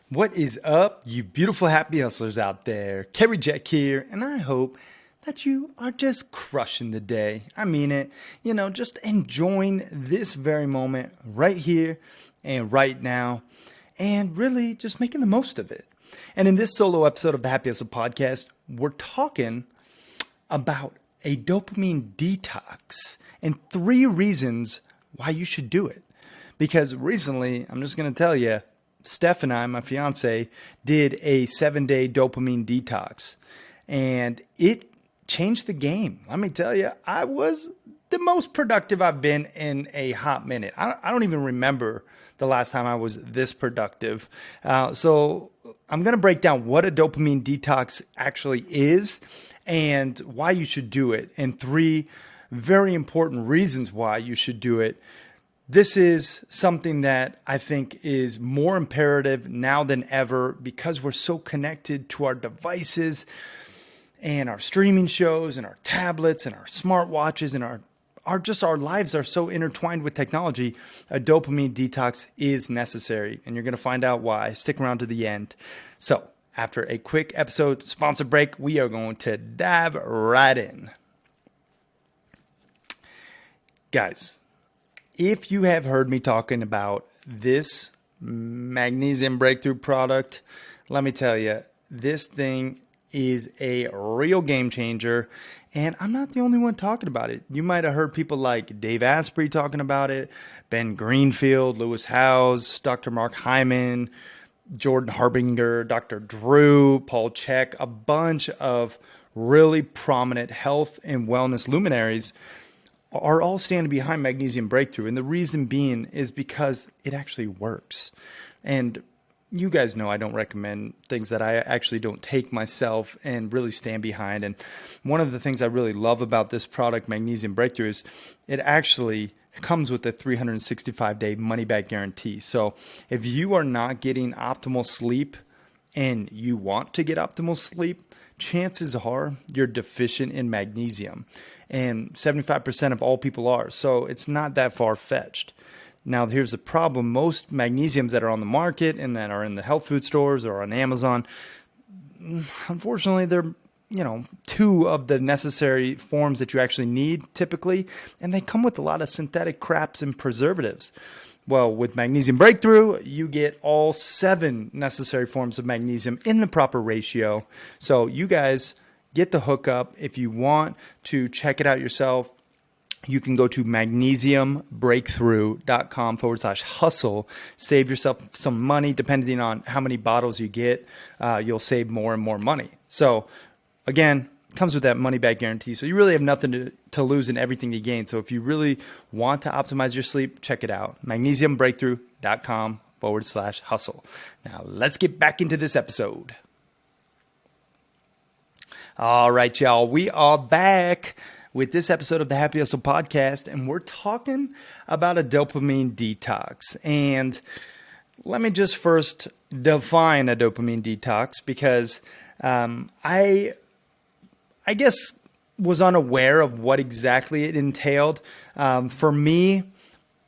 What is up, you beautiful happy hustlers out there? Cary here, and I hope that you are just crushing the day. I mean it, just enjoying this very moment right here and right now, and really just making the most of it. And in this solo episode of the Happy Hustle Podcast, we're talking about a dopamine detox and 3 reasons why you should do it. Because recently, I'm just going to tell you, Steph and I, my fiance, did a 7-day dopamine detox, and it changed the game. Let me tell you, I was the most productive I've been in a hot minute. I don't even remember the last time I was this productive. So I'm going to break down what a dopamine detox actually is and why you should do it, and 3 very important reasons why you should do it. This is something that I think is more imperative now than ever because we're so connected to our devices and our streaming shows and our tablets and our smartwatches and our lives are so intertwined with technology. A dopamine detox is necessary, and you're going to find out why. Stick around to the end. So, after a quick episode sponsor break, we are going to dive right in. Guys, if you have heard me talking about this Magnesium Breakthrough product, let me tell you, this thing is a real game changer, and I'm not the only one talking about it. You might have heard people like Dave Asprey talking about it, Ben Greenfield, Lewis Howes, Dr. Mark Hyman, Jordan Harbinger, Dr. Drew, Paul Chek, a bunch of really prominent health and wellness luminaries are all standing behind Magnesium Breakthrough. And the reason being is because it actually works. And you guys know I don't recommend things that I actually don't take myself and really stand behind. And one of the things I really love about this product, Magnesium Breakthrough, is it actually comes with a 365-day money-back guarantee. So if you are not getting optimal sleep and you want to get optimal sleep, chances are you're deficient in magnesium, and 75% of all people are. So it's not that far-fetched. Now, here's the problem. Most magnesiums that are on the market and that are in the health food stores or on Amazon, unfortunately, they're 2 of the necessary forms that you actually need typically, and they come with a lot of synthetic craps and preservatives. Well, with Magnesium Breakthrough, you get all 7 necessary forms of magnesium in the proper ratio. So you guys get the hookup. If you want to check it out yourself, you can go to magnesiumbreakthrough.com/hustle. Save yourself some money. Depending on how many bottles you get, you'll save more and more money. So again, comes with that money back guarantee. So you really have nothing to lose and everything to gain. So if you really want to optimize your sleep, check it out. Magnesiumbreakthrough.com/hustle. Now let's get back into this episode. All right, y'all. We are back with this episode of the Happy Hustle Podcast, and we're talking about a dopamine detox. And let me just first define a dopamine detox, because I guess was unaware of what exactly it entailed. For me,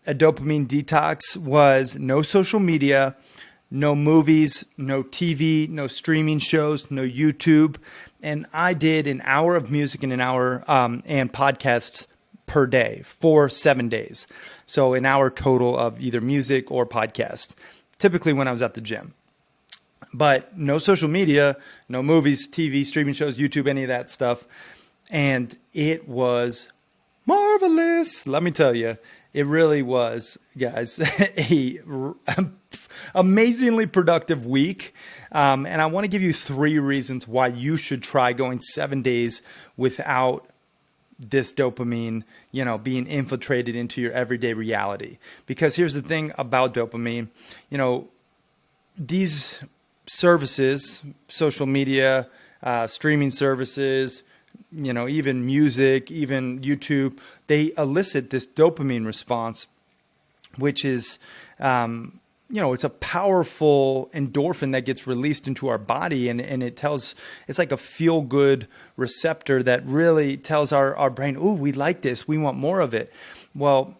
a dopamine detox was no social media, no movies, no TV, no streaming shows, no YouTube. And I did an hour of music and an hour and podcasts per day for 7 days. So an hour total of either music or podcasts, typically when I was at the gym. But no social media, no movies, TV, streaming shows, YouTube, any of that stuff. And it was marvelous. Let me tell you, it really was, guys, a amazingly productive week. And I want to give you 3 reasons why you should try going 7 days without this dopamine, being infiltrated into your everyday reality. Because here's the thing about dopamine, these services, social media, streaming services, even music, even YouTube, they elicit this dopamine response, which is, it's a powerful endorphin that gets released into our body, and it's like a feel-good receptor that really tells our brain, "Ooh, we like this, we want more of it." Well,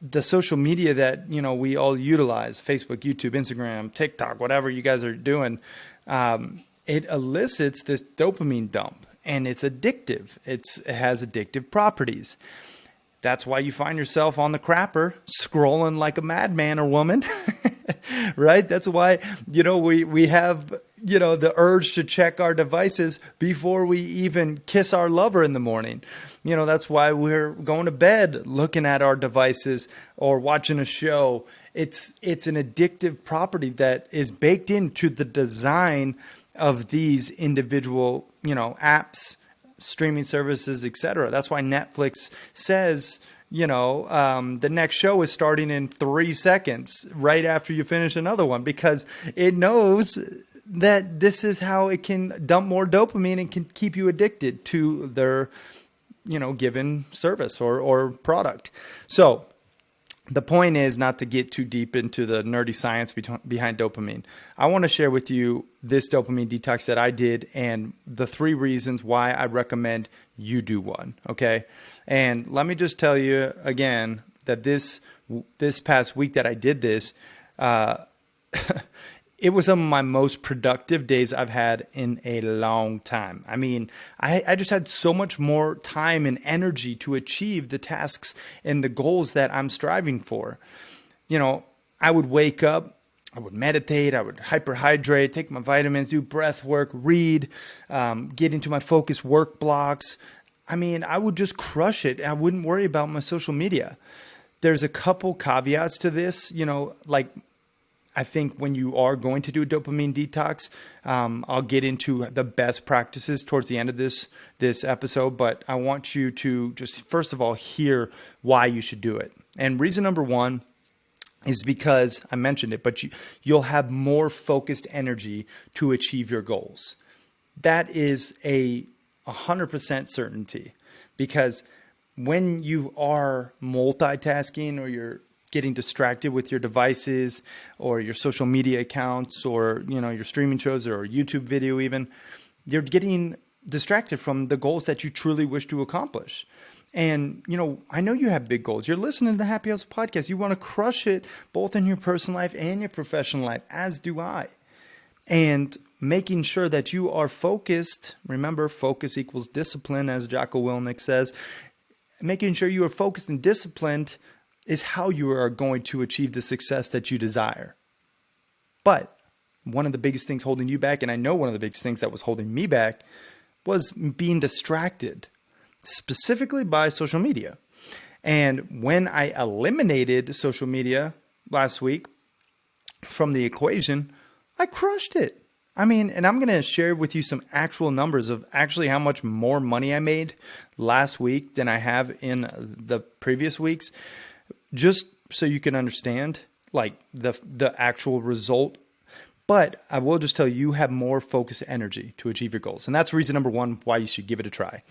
the social media that, we all utilize, Facebook, YouTube, Instagram, TikTok, whatever you guys are doing, it elicits this dopamine dump, and it's addictive. It has addictive properties. That's why you find yourself on the crapper scrolling like a madman or woman, right? That's why, we have, the urge to check our devices before we even kiss our lover in the morning. That's why we're going to bed looking at our devices or watching a show. It's an addictive property that is baked into the design of these individual, apps, streaming services, etc. That's why Netflix says, the next show is starting in 3 seconds right after you finish another one, because it knows that this is how it can dump more dopamine and can keep you addicted to their, given service or product. So the point is not to get too deep into the nerdy science behind dopamine. I want to share with you this dopamine detox that I did and the 3 reasons why I recommend you do one. Okay. And let me just tell you again that this past week that I did this, it was some of my most productive days I've had in a long time. I mean, I just had so much more time and energy to achieve the tasks and the goals that I'm striving for. I would wake up, I would meditate, I would hyperhydrate, take my vitamins, do breath work, read, get into my focus work blocks. I mean, I would just crush it. I wouldn't worry about my social media. There's a couple caveats to this, like, I think when you are going to do a dopamine detox, I'll get into the best practices towards the end of this episode, but I want you to just, first of all, hear why you should do it. And reason number 1 is because I mentioned it, but you'll have more focused energy to achieve your goals. That is a 100% certainty, because when you are multitasking or you're getting distracted with your devices or your social media accounts or, your streaming shows or YouTube video even, you're getting distracted from the goals that you truly wish to accomplish. And, I know you have big goals. You're listening to the Happy Hustle podcast. You want to crush it both in your personal life and your professional life, as do I. And making sure that you are focused. Remember, focus equals discipline, as Jocko Willink says. Making sure you are focused and disciplined is how you are going to achieve the success that you desire. But one of the biggest things holding you back, and I know one of the biggest things that was holding me back, was being distracted, specifically by social media. And when I eliminated social media last week from the equation, I crushed it. I mean, and I'm going to share with you some actual numbers of actually how much more money I made last week than I have in the previous weeks, just so you can understand like the actual result. But I will just tell you, you have more focused energy to achieve your goals. And that's reason number 1 why you should give it a try.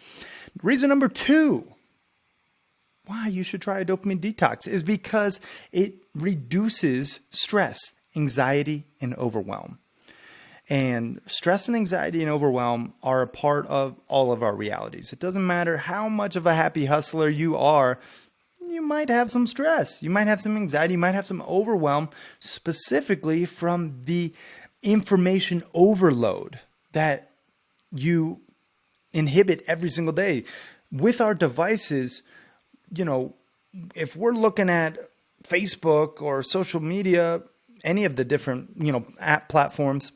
Reason number 2 why you should try a dopamine detox is because it reduces stress, anxiety, and overwhelm. And stress and anxiety and overwhelm are a part of all of our realities. It doesn't matter how much of a happy hustler you are, you might have some stress, you might have some anxiety, you might have some overwhelm, specifically from the information overload that you inhibit every single day. With our devices, if we're looking at Facebook or social media, any of the different, app platforms,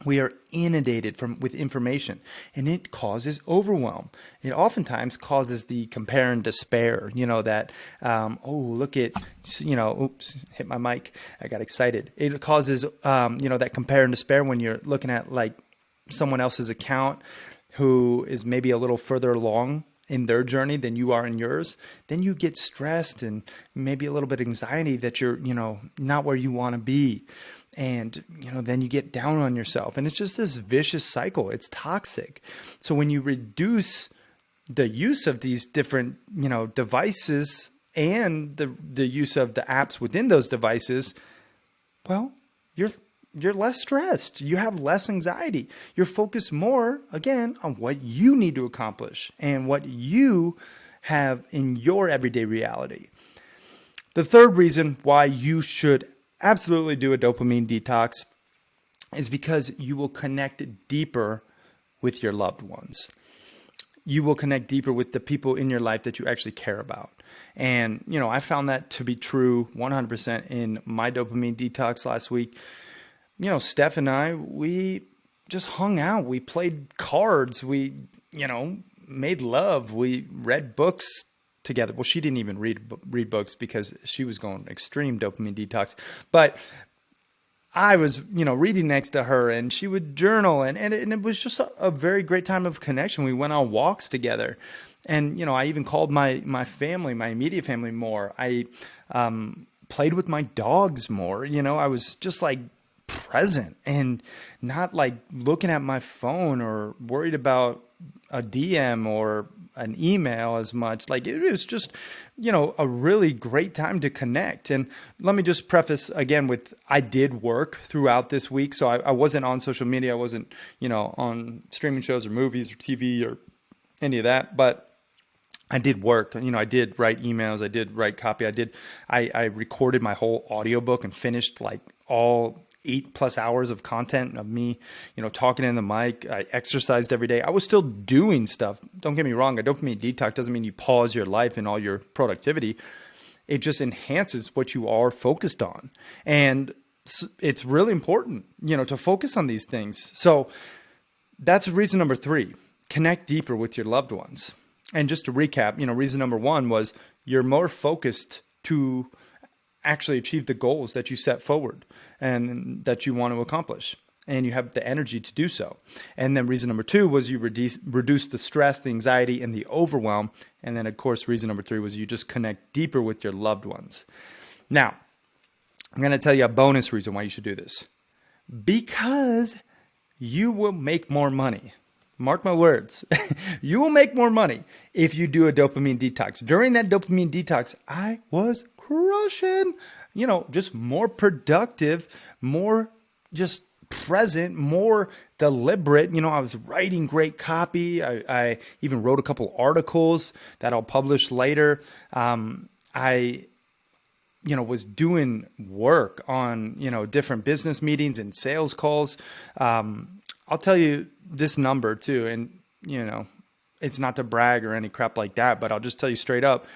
we are inundated with information, and it causes overwhelm. It oftentimes causes the compare and despair, that, look at, oops, hit my mic. I got excited. It causes, that compare and despair when you're looking at like someone else's account who is maybe a little further along in their journey than you are in yours. Then you get stressed and maybe a little bit of anxiety that you're, not where you want to be. And, then you get down on yourself, and it's just this vicious cycle. It's toxic. So when you reduce the use of these different, devices and the use of the apps within those devices, well, you're less stressed. You have less anxiety. You're focused more, again, on what you need to accomplish and what you have in your everyday reality. The third reason why you should absolutely do a dopamine detox is because you will connect deeper with your loved ones. You will connect deeper with the people in your life that you actually care about. And, I found that to be true 100% in my dopamine detox last week. Steph and I, we just hung out. We played cards. We, made love. We read books together. Well, she didn't even read books because she was going extreme dopamine detox. But I was, reading next to her, and she would journal, and it was just a very great time of connection. We went on walks together, and, I even called my family, my immediate family more. I played with my dogs more. I was just like present and not like looking at my phone or worried about a DM or an email as much. Like it was just, a really great time to connect. And let me just preface again with, I did work throughout this week. So I wasn't on social media. I wasn't, on streaming shows or movies or TV or any of that, but I did work. I did write emails. I did write copy. I recorded my whole audiobook and finished like all 8+ hours of content of me, talking in the mic. I exercised every day. I was still doing stuff. Don't get me wrong. A dopamine detox doesn't mean you pause your life and all your productivity. It just enhances what you are focused on. And it's really important, to focus on these things. So that's reason number 3, connect deeper with your loved ones. And just to recap, reason number 1 was you're more focused to actually achieve the goals that you set forward and that you want to accomplish, and you have the energy to do so. And then reason number 2 was you reduce the stress, the anxiety, and the overwhelm. And then, of course, reason number 3 was you just connect deeper with your loved ones. Now, I'm going to tell you a bonus reason why you should do this. Because you will make more money. Mark my words. You will make more money if you do a dopamine detox. During that dopamine detox, I was crushing, just more productive, more just present, more deliberate. I was writing great copy. I even wrote a couple articles that I'll publish later. I was doing work on, different business meetings and sales calls. I'll tell you this number too. And, it's not to brag or any crap like that, but I'll just tell you straight up.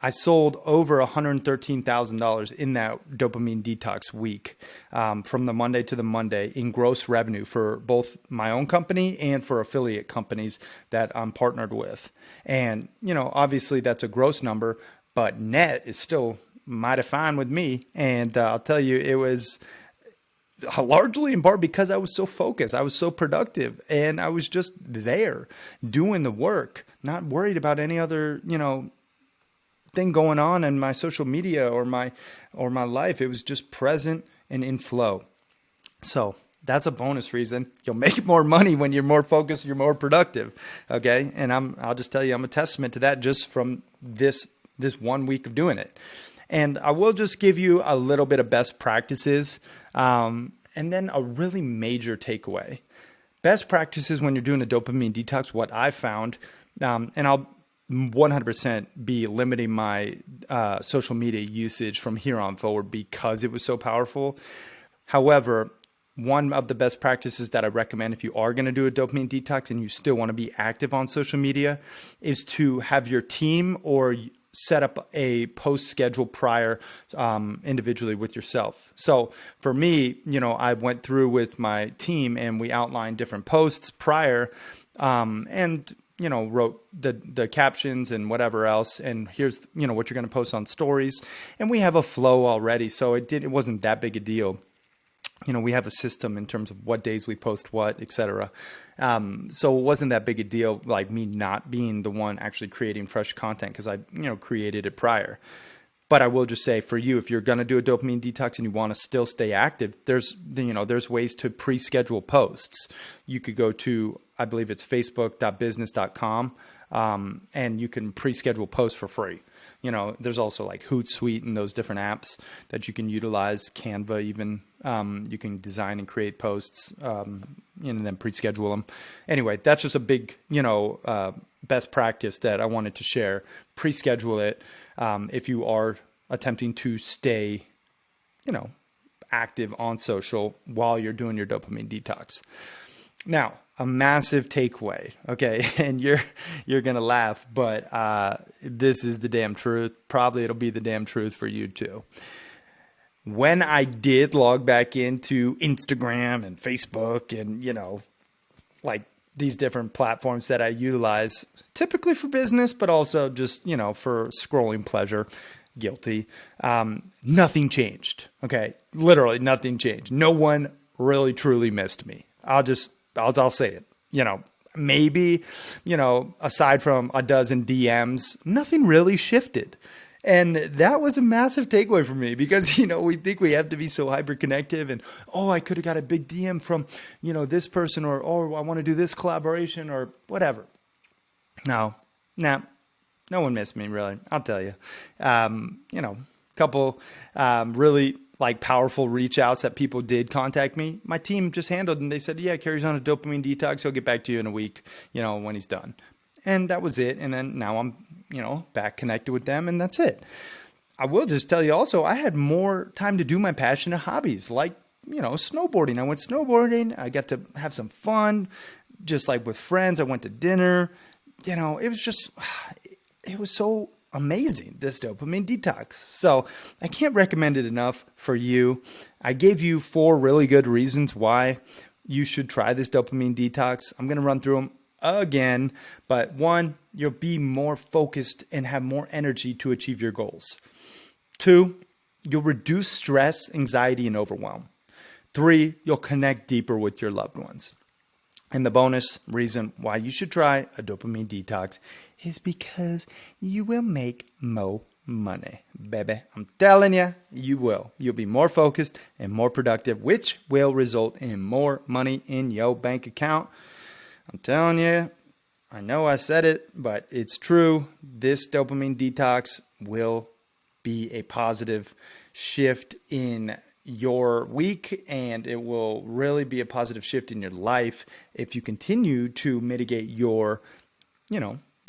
I sold over $113,000 in that dopamine detox week, from the Monday to the Monday in gross revenue for both my own company and for affiliate companies that I'm partnered with. And, obviously that's a gross number, but net is still mighty fine with me. And I'll tell you, it was largely in part because I was so focused, I was so productive, and I was just there doing the work, not worried about any other, thing going on in my social media or my life. It was just present and in flow. So that's a bonus reason. You'll make more money when you're more focused, you're more productive. Okay. And I'll just tell you, I'm a testament to that just from this 1 week of doing it. And I will just give you a little bit of best practices, and then a really major takeaway. Best practices when you're doing a dopamine detox, what I found, and I'll 100% be limiting my social media usage from here on forward because it was so powerful. However, one of the best practices that I recommend if you are going to do a dopamine detox and you still want to be active on social media is to have your team or set up a post schedule prior, individually with yourself. So for me, I went through with my team and we outlined different posts prior, and wrote the captions and whatever else. And here's, what you're going to post on stories. And we have a flow already. So it wasn't that big a deal. We have a system in terms of what days we post what, etc. So it wasn't that big a deal, like me not being the one actually creating fresh content because I, created it prior. But I will just say for you, if you're going to do a dopamine detox and you want to still stay active, there's ways to pre-schedule posts. You could go to, I believe it's facebook.business.com, and you can pre-schedule posts for free. There's also like Hootsuite and those different apps that you can utilize, Canva even. You can design and create posts, and then pre-schedule them. Anyway, that's just a big, best practice that I wanted to share. Pre-schedule it if you are attempting to stay, active on social while you're doing your dopamine detox. Now, a massive takeaway, okay, and you're gonna laugh, but this is the damn truth. Probably it'll be the damn truth for you too. When I did log back into Instagram and Facebook and like these different platforms that I utilize, typically for business, but also just for scrolling pleasure, guilty. Nothing changed. Okay, literally nothing changed. No one really truly missed me. I'll say it. Maybe, aside from a dozen DMs, nothing really shifted. And that was a massive takeaway for me because, we think we have to be so hyper connective and, I could have got a big DM from, this person or I want to do this collaboration or whatever. No one missed me really. I'll tell you, couple really like powerful reach outs that people did contact me. My team just handled and they said, yeah, Cary's on a dopamine detox. He'll get back to you in a week, when he's done. And that was it. And then now I'm, back connected with them and that's it. I will just tell you also, I had more time to do my passionate hobbies like, snowboarding. I went snowboarding. I got to have some fun, just like with friends. I went to dinner. It was so amazing, this dopamine detox. So I can't recommend it enough for you. I gave you 4 really good reasons why you should try this dopamine detox. I'm going to run through them again, but 1, you'll be more focused and have more energy to achieve your goals. 2, you'll reduce stress, anxiety, and overwhelm. 3, you'll connect deeper with your loved ones. And the bonus reason why you should try a dopamine detox is because you will make more money, baby. I'm telling you, you will. You'll be more focused and more productive, which will result in more money in your bank account. I'm telling you, I know I said it, but it's true. This dopamine detox will be a positive shift in your week, and it will really be a positive shift in your life if you continue to mitigate your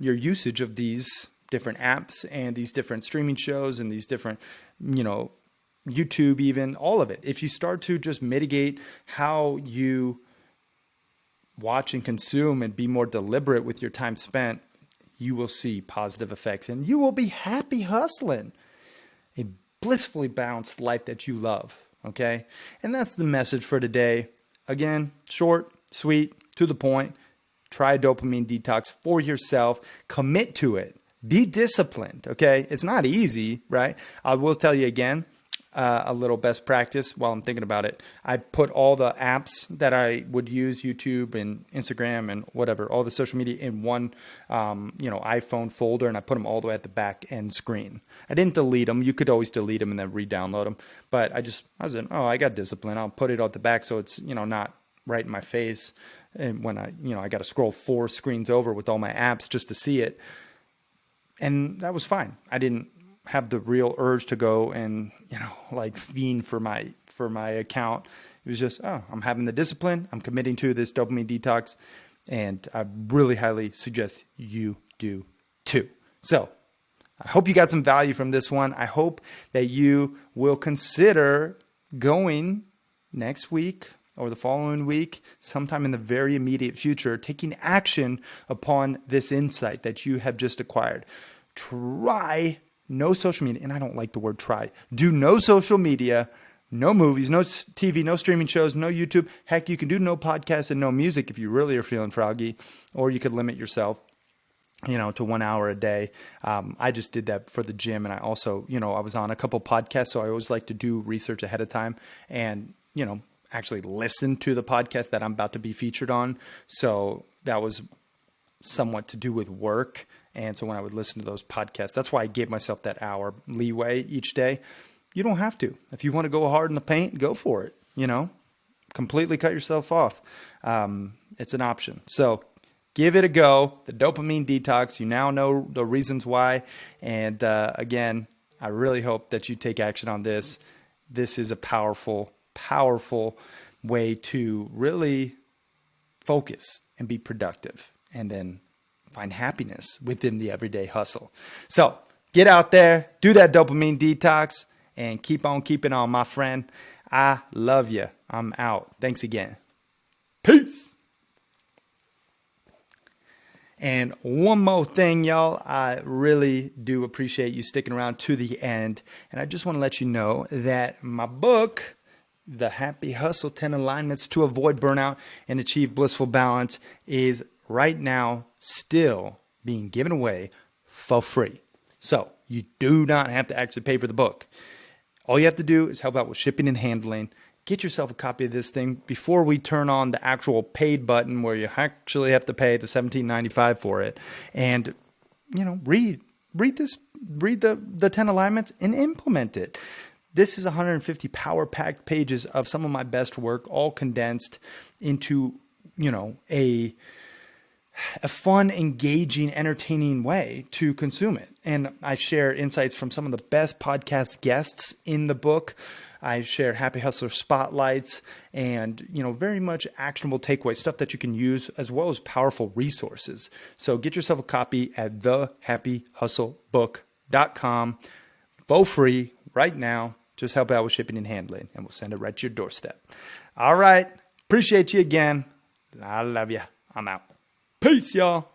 usage of these different apps and these different streaming shows and these different, YouTube, even all of it. If you start to just mitigate how you watch and consume and be more deliberate with your time spent, you will see positive effects and you will be happy hustling a blissfully balanced life that you love. Okay. And that's the message for today. Again, short, sweet, to the point. Try dopamine detox for yourself. Commit to it. Be disciplined. Okay. It's not easy, right? I will tell you again, a little best practice while I'm thinking about it. I put all the apps that I would use, YouTube and Instagram and whatever, all the social media in one, iPhone folder, and I put them all the way at the back end screen. I didn't delete them. You could always delete them and then re-download them. But I was in, I got discipline. I'll put it at the back so it's, not right in my face. And when I got to scroll 4 screens over with all my apps just to see it. And that was fine. I didn't have the real urge to go and, fiend for my account. It was just, I'm having the discipline. I'm committing to this dopamine detox. And I really highly suggest you do too. So I hope you got some value from this one. I hope that you will consider going next week or the following week, sometime in the very immediate future, taking action upon this insight that you have just acquired. Try no social media, and I don't like the word try. Do no social media, no movies, no TV, no streaming shows, no YouTube. Heck, you can do no podcasts and no music if you really are feeling froggy, or you could limit yourself, to 1 hour a day. I just did that for the gym, and I also, I was on a couple podcasts, so I always like to do research ahead of time and, actually listen to the podcast that I'm about to be featured on. So that was somewhat to do with work. And so when I would listen to those podcasts, that's why I gave myself that hour leeway each day. You don't have to. If you want to go hard in the paint, go for it. Completely cut yourself off. It's an option. So give it a go. The dopamine detox. You now know the reasons why. And again, I really hope that you take action on this. This is a powerful way to really focus and be productive and then find happiness within the everyday hustle. So Get out there, do that dopamine detox, and keep on keeping on, my friend. I love you. I'm out. Thanks again. Peace. And one more thing, y'all, I really do appreciate you sticking around to the end. And I just want to let you know that my book, The Happy Hustle 10 Alignments to Avoid Burnout and Achieve Blissful Balance, is right now still being given away for free. So you do not have to actually pay for the book. All you have to do is help out with shipping and handling. Get yourself a copy of this thing before we turn on the actual paid button where you actually have to pay the $17.95 for it. And, read the 10 alignments and implement it. This is 150 power-packed pages of some of my best work, all condensed into, a fun, engaging, entertaining way to consume it. And I share insights from some of the best podcast guests in the book. I share Happy Hustler spotlights and, very much actionable takeaways, stuff that you can use, as well as powerful resources. So get yourself a copy at thehappyhustlebook.com for free right now. Just help out with shipping and handling, and we'll send it right to your doorstep. All right. Appreciate you again. I love you. I'm out. Peace, y'all.